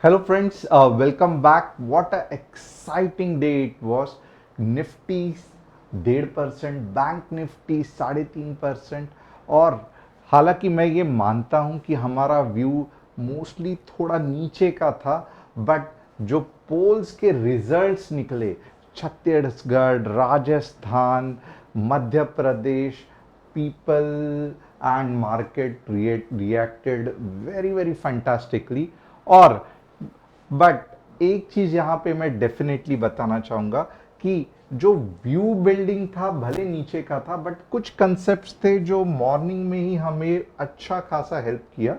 Hello friends, welcome back. What a exciting day it was. Nifty 1.5%, bank Nifty 3.5%। और हालांकि मैं ये मानता हूँ कि हमारा व्यू मोस्टली थोड़ा नीचे का था, बट जो पोल्स के रिजल्ट्स निकले, Chhattisgarh, Rajasthan, Madhya Pradesh, people and market reacted very very fantastically। और बट एक चीज यहां पे मैं डेफिनेटली बताना चाहूंगा कि जो व्यू बिल्डिंग था भले नीचे का था, बट कुछ कंसेप्ट्स थे जो मॉर्निंग में ही हमें अच्छा खासा हेल्प किया।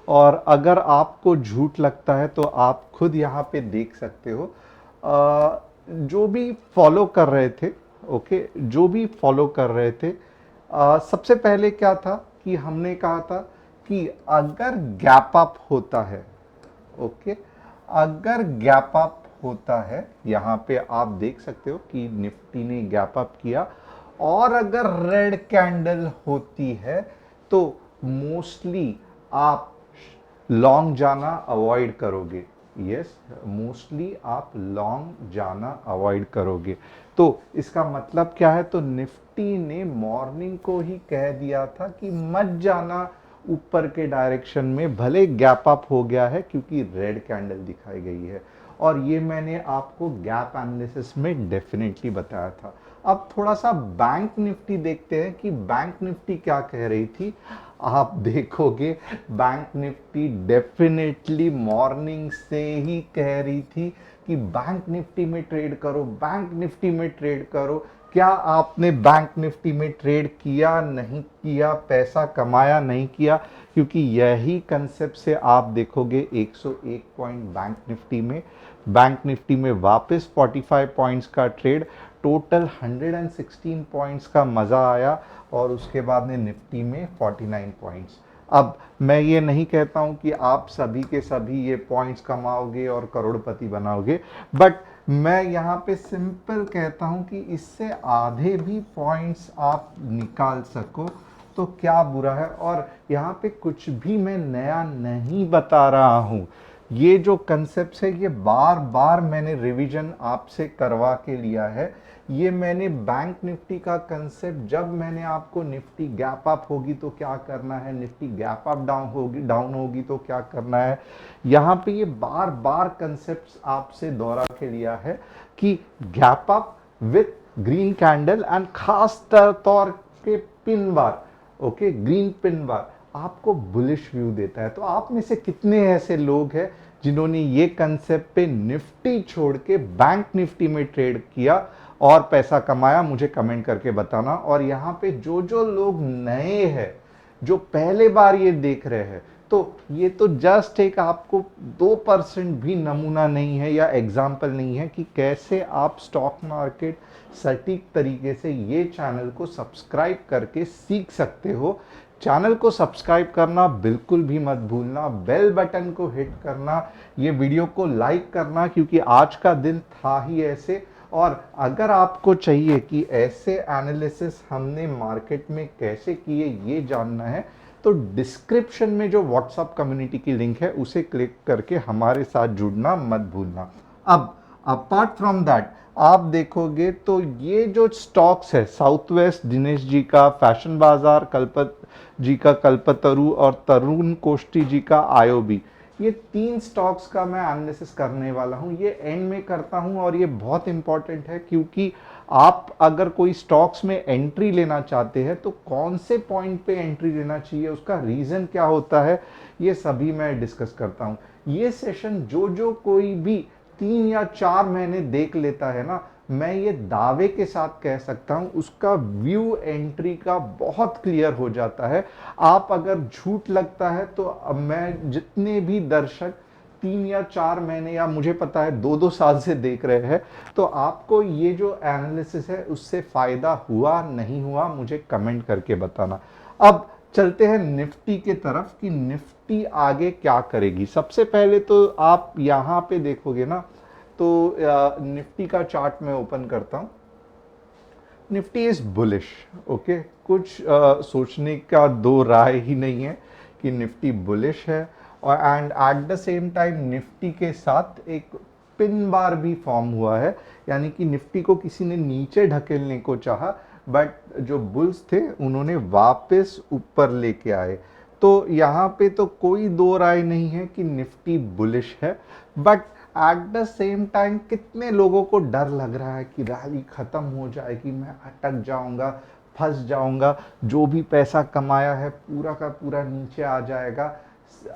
और अगर आपको झूठ लगता है तो आप खुद यहाँ पे देख सकते हो। जो भी फॉलो कर रहे थे, ओके, जो भी फॉलो कर रहे थे, सबसे पहले क्या था कि हमने कहा था कि अगर गैप अप होता है, ओके, अगर गैप अप होता है, यहां पे आप देख सकते हो कि निफ्टी ने गैप अप किया, और अगर रेड कैंडल होती है तो मोस्टली आप लॉन्ग जाना अवॉइड करोगे। यस, मोस्टली आप लॉन्ग जाना अवॉइड करोगे। तो इसका मतलब क्या है? तो निफ्टी ने मॉर्निंग को ही कह दिया था कि मत जाना ऊपर के डायरेक्शन में, भले गैप अप हो गया है क्योंकि रेड कैंडल दिखाई गई है। और ये मैंने आपको गैप एनालिसिस में डेफिनेटली बताया था। अब थोड़ा सा बैंक निफ्टी देखते हैं कि बैंक निफ्टी क्या कह रही थी। आप देखोगे बैंक निफ्टी डेफिनेटली मॉर्निंग से ही कह रही थी कि बैंक निफ्टी में ट्रेड करो, बैंक निफ्टी में ट्रेड करो। क्या आपने बैंक निफ्टी में ट्रेड किया? नहीं किया। पैसा कमाया? नहीं किया। क्योंकि यही कंसेप्ट से आप देखोगे 101 पॉइंट बैंक निफ्टी में वापस 45 पॉइंट्स का ट्रेड, टोटल 116 पॉइंट्स का मज़ा आया। और उसके बाद में निफ्टी में 49 पॉइंट्स। अब मैं ये नहीं कहता हूं कि आप सभी के सभी ये पॉइंट्स कमाओगे और करोड़पति बनाओगे, बट मैं यहाँ पे सिंपल कहता हूं कि इससे आधे भी पॉइंट्स आप निकाल सको तो क्या बुरा है। और यहाँ पे कुछ भी मैं नया नहीं बता रहा हूँ। ये जो कंसेप्ट है ये बार बार मैंने रिवीजन आपसे करवा के लिया है। ये मैंने बैंक निफ्टी का कंसेप्ट, जब मैंने आपको निफ्टी गैप अप होगी तो क्या करना है, निफ्टी गैप अप डाउन होगी तो क्या करना है, यहाँ पे ये बार बार कंसेप्ट आपसे दोहरा के लिया है कि gap up with green candle and खास तौर के pin bar, okay, green pin bar आपको बुलिश व्यू देता है। तो आप में से कितने ऐसे लोग हैं जिन्होंने ये कंसेप्ट पे निफ्टी छोड़ के बैंक निफ्टी में ट्रेड किया और पैसा कमाया? मुझे कमेंट करके बताना। और यहाँ पे जो जो लोग नए हैं, जो पहले बार ये देख रहे हैं, तो ये तो जस्ट एक आपको 2% भी नमूना नहीं है या एग्जाम्पल नहीं है कि कैसे आप स्टॉक मार्केट सटीक तरीके से ये चैनल को सब्सक्राइब करके सीख सकते हो। चैनल को सब्सक्राइब करना बिल्कुल भी मत भूलना, बेल बटन को हिट करना, ये वीडियो को लाइक करना, क्योंकि आज का दिन था ही ऐसे। और अगर आपको चाहिए कि ऐसे एनालिसिस हमने मार्केट में कैसे किए ये जानना है, तो डिस्क्रिप्शन में जो व्हाट्सएप कम्युनिटी की लिंक है उसे क्लिक करके हमारे साथ जुड़ना मत भूलना। अब अपार्ट फ्रॉम दैट आप देखोगे तो ये जो स्टॉक्स है, साउथ वेस्ट दिनेश जी का, फैशन बाजार कल्पत जी का कल्पतरु, और तरुण कोष्टी जी का आईओबी, ये 3 स्टॉक्स का मैं एनालिसिस करने वाला हूं। ये एंड में करता हूं और ये बहुत इंपॉर्टेंट है, क्योंकि आप अगर कोई स्टॉक्स में एंट्री लेना चाहते हैं तो कौन से पॉइंट पे एंट्री लेना चाहिए, उसका रीजन क्या होता है, ये सभी मैं डिस्कस करता हूं। ये सेशन जो जो कोई भी 3 या 4 महीने देख लेता है ना, मैं ये दावे के साथ कह सकता हूं उसका व्यू एंट्री का बहुत क्लियर हो जाता है। आप अगर झूठ लगता है तो अब मैं जितने भी दर्शक 3 या 4 महीने, या मुझे पता है 2-2 साल से देख रहे हैं, तो आपको ये जो एनालिसिस है उससे फायदा हुआ नहीं हुआ मुझे कमेंट करके बताना। अब चलते हैं निफ्टी के तरफ कि निफ्टी आगे क्या करेगी। सबसे पहले तो आप यहां पे देखोगे ना, तो निफ्टी का चार्ट मैं ओपन करता हूं। निफ्टी इज बुलिश, ओके, कुछ सोचने का दो राय ही नहीं है कि निफ्टी बुलिश है। और and at the same time Nifty के साथ एक पिन बार भी फॉर्म हुआ है, यानी कि निफ्टी को किसी ने नीचे ढकेलने को चाहा, बट जो बुल्स थे उन्होंने वापस ऊपर लेके आए। तो यहाँ पे तो कोई दो राय नहीं है कि निफ्टी बुलिश है, but at the same time कितने लोगों को डर लग रहा है कि रैली खत्म हो जाएगी, मैं अटक जाऊंगा, फंस जाऊंगा, जो भी पैसा कमाया है पूरा का पूरा नीचे आ जाएगा।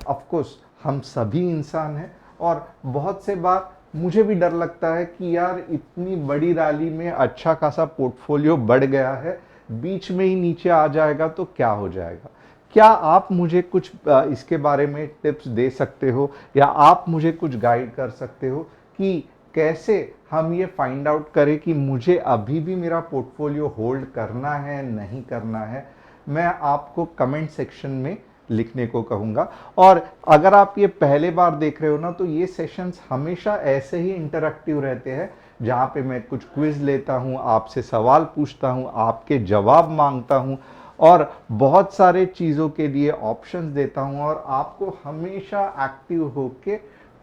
ऑफ कोर्स हम सभी इंसान हैं और बहुत से बार मुझे भी डर लगता है कि यार इतनी बड़ी रैली में अच्छा खासा पोर्टफोलियो बढ़ गया है, बीच में ही नीचे आ जाएगा तो क्या हो जाएगा। क्या आप मुझे कुछ इसके बारे में टिप्स दे सकते हो या आप मुझे कुछ गाइड कर सकते हो कि कैसे हम ये फाइंड आउट करें कि मुझे अभी भी मेरा पोर्टफोलियो होल्ड करना है नहीं करना है। मैं आपको कमेंट सेक्शन में लिखने को कहूँगा। और अगर आप ये पहले बार देख रहे हो ना, तो ये सेशंस हमेशा ऐसे ही इंटरैक्टिव रहते हैं, जहाँ पे मैं कुछ क्विज लेता हूँ, आपसे सवाल पूछता हूँ, आपके जवाब मांगता हूँ और बहुत सारे चीज़ों के लिए ऑप्शंस देता हूँ, और आपको हमेशा एक्टिव होके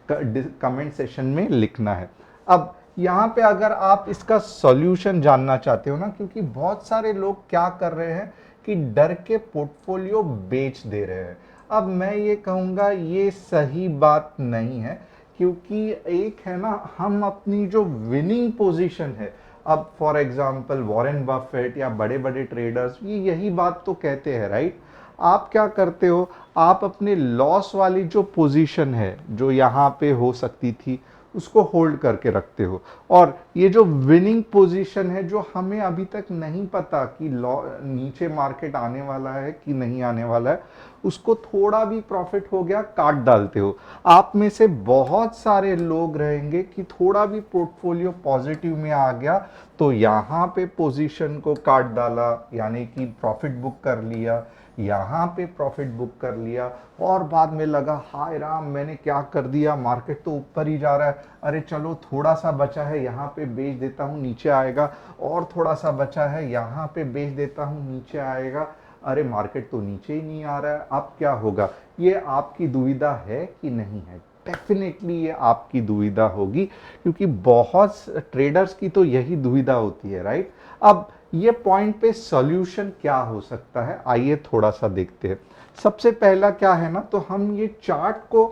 कमेंट सेशन में लिखना है। अब यहाँ पे अगर आप इसका सॉल्यूशन जानना चाहते हो ना, क्योंकि बहुत सारे लोग क्या कर रहे हैं कि डर के पोर्टफोलियो बेच दे रहे हैं। अब मैं ये कहूँगा ये सही बात नहीं है, क्योंकि एक है ना, हम अपनी जो विनिंग पोजीशन है, अब फॉर एग्जांपल वॉरेन बफेट या बड़े बड़े ट्रेडर्स ये यही बात तो कहते हैं, राइट। आप क्या करते हो, आप अपने लॉस वाली जो पोजीशन है जो यहाँ पे हो सकती थी उसको होल्ड करके रखते हो, और ये जो विनिंग पोजीशन है जो हमें अभी तक नहीं पता कि नीचे मार्केट आने वाला है कि नहीं आने वाला है, उसको थोड़ा भी प्रॉफिट हो गया काट डालते हो। आप में से बहुत सारे लोग रहेंगे कि थोड़ा भी पोर्टफोलियो पॉजिटिव में आ गया तो यहाँ पे पोजीशन को काट डाला, यानी कि प्रॉफिट बुक कर लिया, यहाँ पे प्रॉफिट बुक कर लिया, और बाद में लगा हाय राम मैंने क्या कर दिया, मार्केट तो ऊपर ही जा रहा है, अरे चलो थोड़ा सा बचा है यहाँ पे बेच देता हूँ नीचे आएगा, और थोड़ा सा बचा है यहाँ पे बेच देता हूँ नीचे आएगा, अरे मार्केट तो नीचे ही नहीं आ रहा है, अब क्या होगा। ये आपकी दुविधा है कि नहीं है? डेफिनेटली ये आपकी दुविधा होगी, क्योंकि बहुत ट्रेडर्स की तो यही दुविधा होती है, राइट। अब ये पॉइंट पे सॉल्यूशन क्या हो सकता है, आइए थोड़ा सा देखते हैं। सबसे पहला क्या है ना, तो हम ये चार्ट को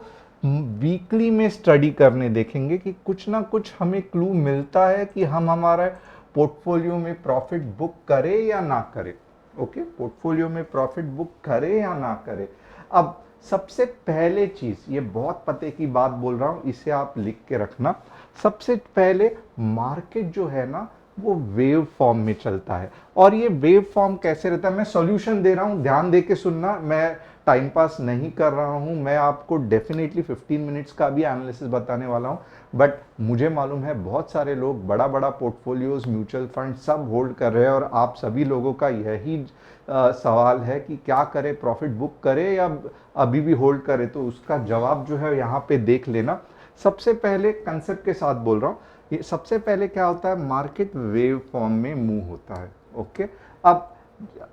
वीकली में स्टडी करने देखेंगे कि कुछ ना कुछ हमें क्लू मिलता है कि हम हमारा पोर्टफोलियो में प्रॉफिट बुक करें या ना करें। ओके, पोर्टफोलियो में प्रॉफिट बुक करें या ना करें। अब सबसे पहले चीज, ये बहुत पते की बात बोल रहा हूं, इसे आप लिख के रखना। सबसे पहले मार्केट जो है ना वो वेव फॉर्म में चलता है, और ये वेव फॉर्म कैसे रहता है, मैं सॉल्यूशन दे रहा हूं, ध्यान दे के सुनना, मैं टाइम पास नहीं कर रहा हूं, मैं आपको डेफिनेटली 15 मिनट्स का भी एनालिसिस बताने वाला हूं। बट मुझे मालूम है बहुत सारे लोग बड़ा बड़ा पोर्टफोलियोज म्यूचुअल फंड सब होल्ड कर रहे हैं, और आप सभी लोगों का यही सवाल है कि क्या करें, प्रॉफिट बुक करें या अभी भी होल्ड करें। तो उसका जवाब जो है यहाँ पे देख लेना। सबसे पहले कंसेप्ट के साथ बोल रहा हूँ, ये सबसे पहले क्या होता है, मार्केट वेव फॉर्म में मूव होता है। ओके, अब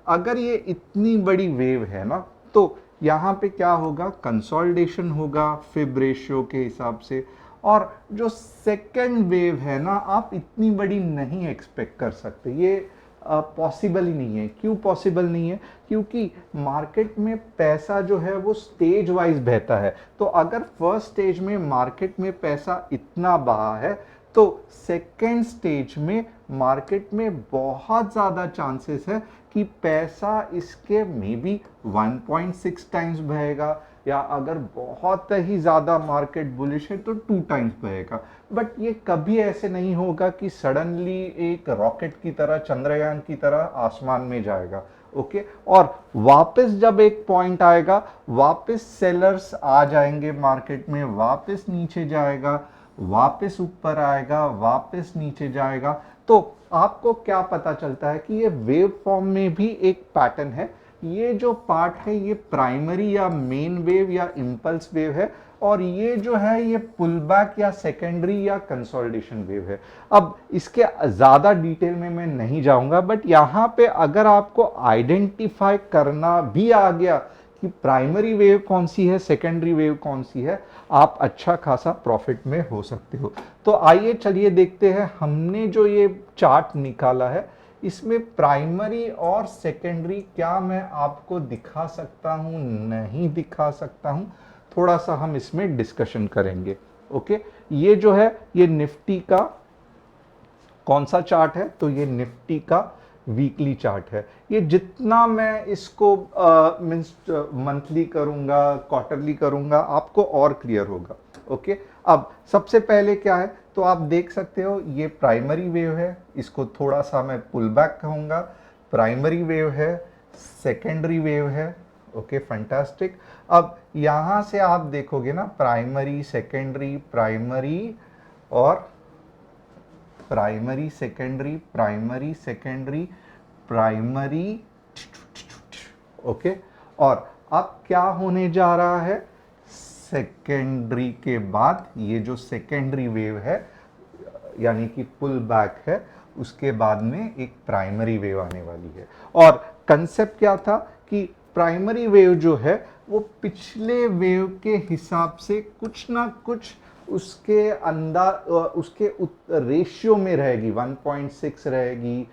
अगर ये इतनी बड़ी वेव है ना, तो यहाँ पे क्या होगा, कंसोलिडेशन होगा फिब रेशियो के हिसाब से, और जो सेकेंड वेव है ना, आप इतनी बड़ी नहीं एक्सपेक्ट कर सकते, ये पॉसिबल ही नहीं है। क्यों पॉसिबल नहीं है, क्योंकि मार्केट में पैसा जो है वो स्टेज वाइज बहता है। तो अगर फर्स्ट स्टेज में मार्केट में पैसा इतना बहा है, तो सेकेंड स्टेज में मार्केट में बहुत ज़्यादा चांसेस है कि पैसा इसके मे बी 1.6 टाइम्स बहेगा, या अगर बहुत ही ज़्यादा मार्केट बुलिश है तो 2 टाइम्स बहेगा। बट ये कभी ऐसे नहीं होगा कि सडनली एक रॉकेट की तरह, चंद्रयान की तरह आसमान में जाएगा। ओके, और वापस जब एक पॉइंट आएगा, वापस सेलर्स आ जाएंगे मार्केट में, वापस नीचे जाएगा, वापस ऊपर आएगा, वापस नीचे जाएगा। तो आपको क्या पता चलता है कि ये वेव फॉर्म में भी एक पैटर्न है। ये जो पार्ट है ये प्राइमरी या मेन वेव या इंपल्स वेव है, और ये जो है ये पुल बैक या सेकेंडरी या कंसोलिडेशन वेव है। अब इसके ज़्यादा डिटेल में मैं नहीं जाऊंगा, बट यहाँ पे अगर आपको आइडेंटिफाई करना भी आ गया कि प्राइमरी वेव कौन सी है, सेकेंडरी वेव कौन सी है, आप अच्छा खासा प्रॉफिट में हो सकते हो। तो आइए चलिए देखते हैं, हमने जो ये चार्ट निकाला है इसमें प्राइमरी और सेकेंडरी क्या मैं आपको दिखा सकता हूं, नहीं दिखा सकता हूं, थोड़ा सा हम इसमें डिस्कशन करेंगे। ओके, ये जो है ये निफ्टी का कौन सा चार्ट है, तो ये निफ्टी का वीकली चार्ट है। ये जितना मैं इसको मीन्स मंथली करूंगा, क्वार्टरली करूंगा, आपको और क्लियर होगा। ओके, अब सबसे पहले क्या है, तो आप देख सकते हो ये प्राइमरी वेव है, इसको थोड़ा सा मैं पुल बैक कहूंगा। प्राइमरी वेव है, सेकेंडरी वेव है। Okay, fantastic. अब यहां से आप देखोगे ना, प्राइमरी सेकेंडरी, प्राइमरी और primary secondary, primary secondary, primary. Okay, और अब क्या होने जा रहा है, सेकेंडरी के बाद ये जो सेकेंडरी वेव है यानी कि पुल बैक है, उसके बाद में एक प्राइमरी वेव आने वाली है। और कंसेप्ट क्या था कि प्राइमरी वेव जो है वो पिछले वेव के हिसाब से कुछ ना कुछ उसके अंदर उसके रेशियो में रहेगी, 1.6 रहेगी,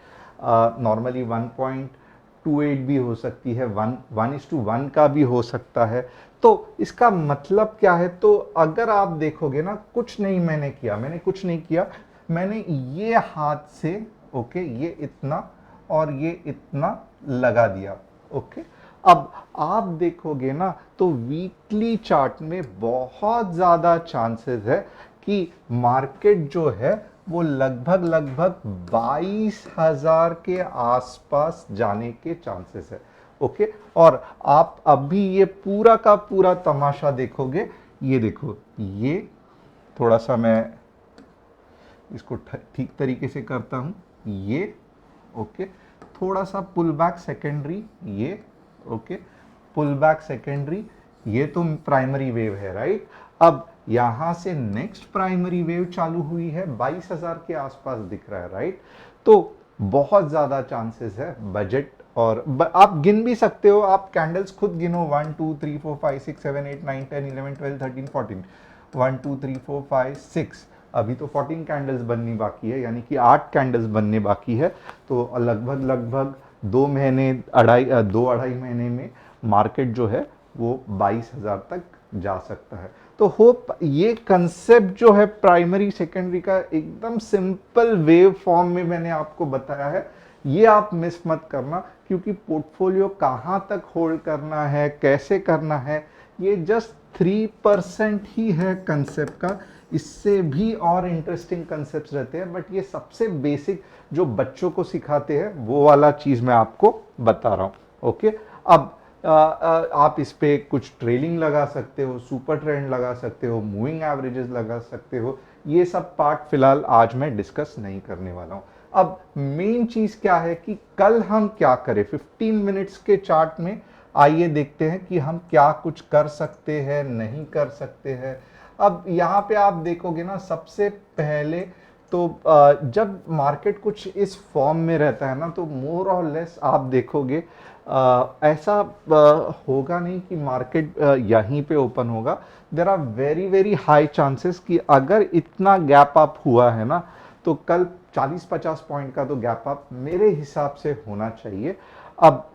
नॉर्मली 1.28 भी हो सकती है, 1:1 का भी हो सकता है। तो इसका मतलब क्या है, तो अगर आप देखोगे ना, कुछ नहीं मैंने किया, मैंने कुछ नहीं किया, मैंने ये हाथ से ओके ये इतना और ये इतना लगा दिया। ओके, अब आप देखोगे ना तो वीकली चार्ट में बहुत ज़्यादा चांसेस है कि मार्केट जो है वो लगभग 22,000 के आसपास जाने के चांसेस है। ओके, और आप अभी ये पूरा का पूरा तमाशा देखोगे, ये देखो, ये थोड़ा सा मैं इसको ठीक तरीके से करता हूं, ये ओके, थोड़ा सा पुल बैक सेकेंडरी, ये ओके, पुल बैक सेकेंडरी, ये तो प्राइमरी वेव है, राइट। अब यहां से नेक्स्ट प्राइमरी वेव चालू हुई है, 22,000 के आसपास दिख रहा है, राइट। तो बहुत ज्यादा चांसेस है बजट, और आप गिन भी सकते हो, आप कैंडल्स खुद गिनो, 1 2 3 4 5 6 7 8 9 10 11 12 13 14, 1 2 3 4 5 6, अभी तो 14 कैंडल्स बननी बाकी है, यानी कि 8 कैंडल्स बनने बाकी है। तो लगभग 2 अढ़ाई महीने में मार्केट जो है वो 22,000 तक जा सकता है। तो होप ये कंसेप्ट जो है प्राइमरी सेकेंडरी का एकदम सिंपल वेव फॉर्म में मैंने आपको बताया है, ये आप मिस मत करना, क्योंकि पोर्टफोलियो कहाँ तक होल्ड करना है, कैसे करना है, ये जस्ट 3% ही है कंसेप्ट का। इससे भी और इंटरेस्टिंग कंसेप्ट रहते हैं, बट ये सबसे बेसिक जो बच्चों को सिखाते हैं वो वाला चीज मैं आपको बता रहा हूं। ओके, अब आप इस पे कुछ ट्रेलिंग लगा सकते हो, सुपर ट्रेंड लगा सकते हो, मूविंग एवरेजेस लगा सकते हो, ये सब पार्ट फिलहाल आज मैं डिस्कस नहीं करने वाला हूं। अब मेन चीज क्या है कि कल हम क्या करें, 15 मिनट्स के चार्ट में आइए देखते हैं कि हम क्या कुछ कर सकते हैं, नहीं कर सकते हैं। अब यहाँ पे आप देखोगे ना, सबसे पहले तो जब मार्केट कुछ इस फॉर्म में रहता है ना, तो मोर और लेस आप देखोगे ऐसा होगा नहीं कि मार्केट यहीं पे ओपन होगा। There are very high chances कि अगर इतना गैप अप हुआ है ना, तो कल 40-50 पॉइंट का तो गैप अप मेरे हिसाब से होना चाहिए। अब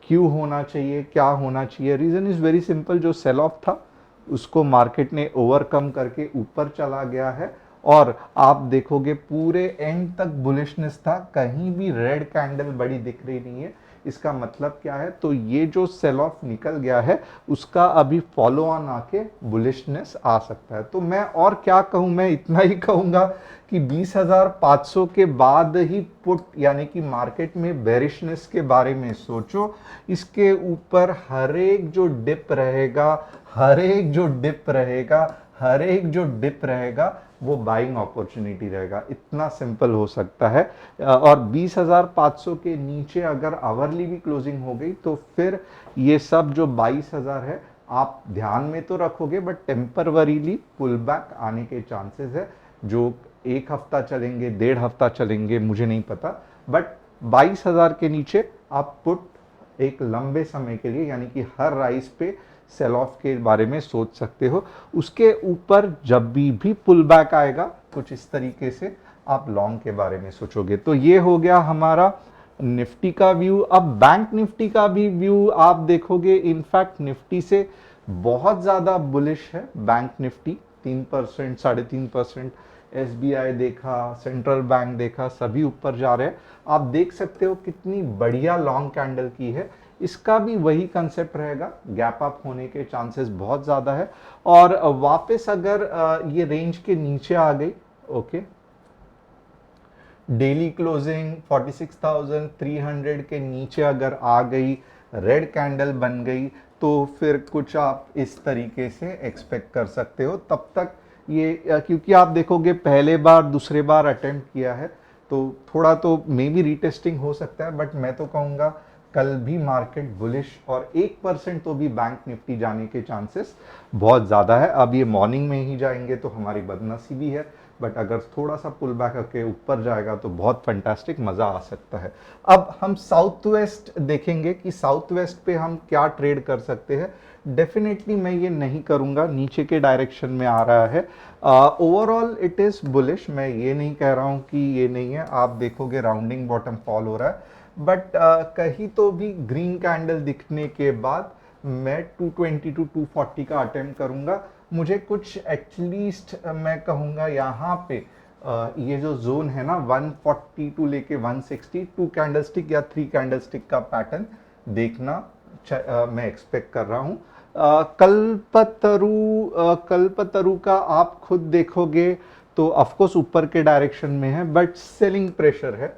क्यों होना चाहिए, क्या होना चाहिए, रीजन इज वेरी सिंपल, जो सेल ऑफ था उसको मार्केट ने ओवरकम करके ऊपर चला गया है, और आप देखोगे पूरे एंड तक बुलिशनेस था, कहीं भी रेड कैंडल बड़ी दिख रही नहीं है। इसका मतलब क्या है, तो ये जो सेल ऑफ निकल गया है उसका अभी फॉलो ऑन आके बुलिशनेस आ सकता है। तो मैं और क्या कहूं, मैं इतना ही कहूंगा कि 20,500 के बाद ही पुट यानी कि मार्केट में बेरिशनेस के बारे में सोचो। इसके ऊपर हर एक जो डिप रहेगा, हर एक जो डिप रहेगा, हर एक जो डिप रहेगा वो बाइंग अपॉर्चुनिटी रहेगा, इतना सिंपल हो सकता है। और 20,500 के नीचे अगर आवरली भी क्लोजिंग हो गई तो फिर ये सब जो 22,000 है आप ध्यान में तो रखोगे, बट टेम्परवरीली पुल बैक आने के चांसेस है, जो 1 हफ्ता चलेंगे, 1.5 हफ्ता चलेंगे, मुझे नहीं पता, बट 22,000 के नीचे आप पुट एक लंबे समय के लिए, यानी कि हर राइज पे सेल ऑफ के बारे में सोच सकते हो। उसके ऊपर जब भी पुल बैक आएगा कुछ इस तरीके से आप लॉन्ग के बारे में सोचोगे। तो ये हो गया हमारा निफ्टी का व्यू। अब बैंक निफ्टी का भी व्यू आप देखोगे, इनफैक्ट निफ्टी से बहुत ज्यादा बुलिश है बैंक निफ्टी, 3% 3.5%। एसबीआई देखा, सेंट्रल बैंक देखा, सभी ऊपर जा रहे हैं। आप देख सकते हो कितनी बढ़िया लॉन्ग कैंडल की है। इसका भी वही कंसेप्ट रहेगा, गैप अप होने के चांसेस बहुत ज्यादा है। और वापस अगर ये रेंज के नीचे आ गई, ओके, डेली क्लोजिंग 46,300 के नीचे अगर आ गई, रेड कैंडल बन गई, तो फिर कुछ आप इस तरीके से एक्सपेक्ट कर सकते हो। तब तक ये क्योंकि आप देखोगे पहले बार दूसरे बार अटेम्प्ट किया है, तो थोड़ा तो मे बी रीटेस्टिंग हो सकता है, बट मैं तो कहूँगा कल भी मार्केट बुलिश, और 1% तो भी बैंक निफ्टी जाने के चांसेस बहुत ज़्यादा है। अब ये मॉर्निंग में ही जाएंगे तो हमारी बदनसीबी है, बट अगर थोड़ा सा पुल बैक करके ऊपर जाएगा तो बहुत फंटास्टिक मज़ा आ सकता है। अब हम साउथ वेस्ट देखेंगे कि साउथ वेस्ट पे हम क्या ट्रेड कर सकते हैं। डेफिनेटली मैं ये नहीं करूँगा, नीचे के डायरेक्शन में आ रहा है। ओवरऑल इट इज़ बुलिश, मैं ये नहीं कह रहा हूँ कि ये नहीं है। आप देखोगे राउंडिंग बॉटम फॉल हो रहा है, बट कहीं तो भी ग्रीन कैंडल दिखने के बाद मैं 220 टू 240 का अटेम्प्ट करूंगा। मुझे कुछ एटलीस्ट मैं कहूँगा यहाँ पे ये जो जोन है ना 140 टू लेके 160, 2 कैंडलस्टिक या 3 कैंडलस्टिक का पैटर्न देखना मैं एक्सपेक्ट कर रहा हूँ। कल्पतरु का आप खुद देखोगे तो ऑफकोर्स ऊपर के डायरेक्शन में है, बट सेलिंग प्रेशर है।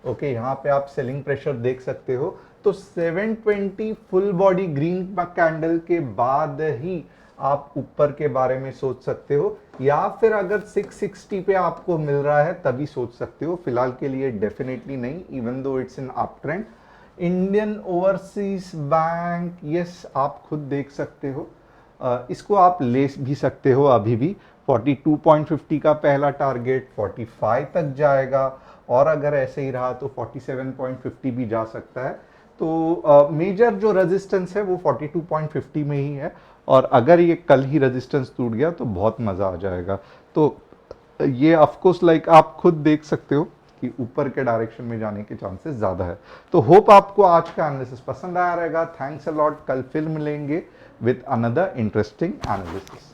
ओके, यहाँ पे आप सेलिंग प्रेशर देख सकते हो। तो 720 फुल बॉडी ग्रीन कैंडल के बाद ही आप ऊपर के बारे में सोच सकते हो, या फिर अगर 660 पे आपको मिल रहा है तभी सोच सकते हो। फिलहाल के लिए डेफिनेटली नहीं, even though it's in up trend. Indian overseas bank, yes आप खुद देख सकते हो, इसको आप ले भी सकते हो अभी भी। 42.50 का पहला टारगेट 45 तक जाएगा, और अगर ऐसे ही रहा तो 47.50 भी जा सकता है। तो मेजर जो रेजिस्टेंस है वो 42.50 में ही है, और अगर ये कल ही रेजिस्टेंस टूट गया तो बहुत मज़ा आ जाएगा। तो ये ऑफकोर्स लाइक आप खुद देख सकते हो कि ऊपर के डायरेक्शन में जाने के चांसेस ज़्यादा है। तो होप आपको आज का एनालिसिस पसंद आया रहेगा। थैंक्स अ लॉट, कल फिर मिलेंगे विद अनदर इंटरेस्टिंग एनालिसिस।